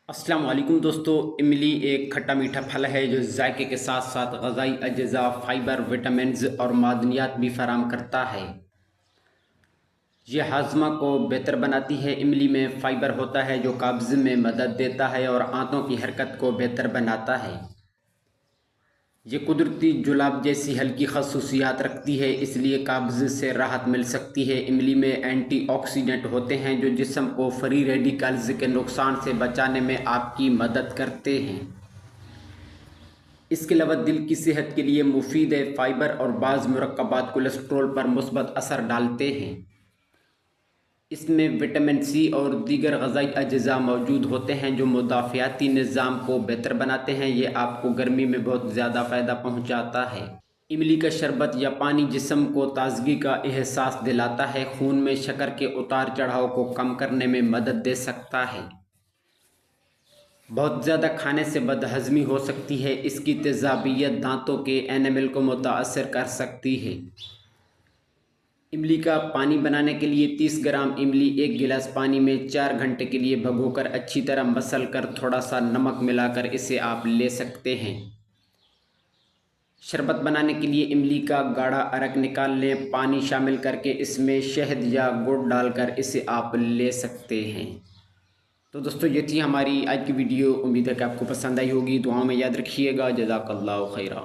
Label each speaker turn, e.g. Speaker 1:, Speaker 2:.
Speaker 1: السلام علیکم دوستو، املی ایک کھٹا میٹھا پھل ہے جو ذائقے کے ساتھ ساتھ غذائی اجزاء، فائبر، وٹامنز اور معدنیات بھی فراہم کرتا ہے۔ یہ ہاضمہ کو بہتر بناتی ہے۔ املی میں فائبر ہوتا ہے جو قبض میں مدد دیتا ہے اور آنتوں کی حرکت کو بہتر بناتا ہے۔ یہ قدرتی جلاب جیسی ہلکی خصوصیات رکھتی ہے، اس لیے قبض سے راحت مل سکتی ہے۔ املی میں اینٹی آکسیڈنٹ ہوتے ہیں جو جسم کو فری ریڈیکلز کے نقصان سے بچانے میں آپ کی مدد کرتے ہیں۔ اس کے علاوہ دل کی صحت کے لیے مفید ہے۔ فائبر اور بعض مرکبات کولیسٹرول پر مثبت اثر ڈالتے ہیں۔ اس میں وٹامن سی اور دیگر غذائی اجزاء موجود ہوتے ہیں جو مدافعتی نظام کو بہتر بناتے ہیں۔ یہ آپ کو گرمی میں بہت زیادہ فائدہ پہنچاتا ہے۔ املی کا شربت یا پانی جسم کو تازگی کا احساس دلاتا ہے، خون میں شکر کے اتار چڑھاؤ کو کم کرنے میں مدد دے سکتا ہے۔ بہت زیادہ کھانے سے بد ہضمی ہو سکتی ہے۔ اس کی تیزابیت دانتوں کے انیمل کو متاثر کر سکتی ہے۔ املی کا پانی بنانے کے لیے 30 گرام املی ایک گلاس پانی میں 4 گھنٹے کے لیے بھگو کر اچھی طرح مسل کر تھوڑا سا نمک ملا کر اسے آپ لے سکتے ہیں۔ شربت بنانے کے لیے املی کا گاڑھا عرق نکال لیں، پانی شامل کر کے اس میں شہد یا گڑ ڈال کر اسے آپ لے سکتے ہیں۔ تو دوستو یہ تھی ہماری آج کی ویڈیو، امید ہے کہ آپ کو پسند آئی ہوگی۔ دعاؤں میں یاد رکھیے گا۔ جزاک اللہ خیرہ۔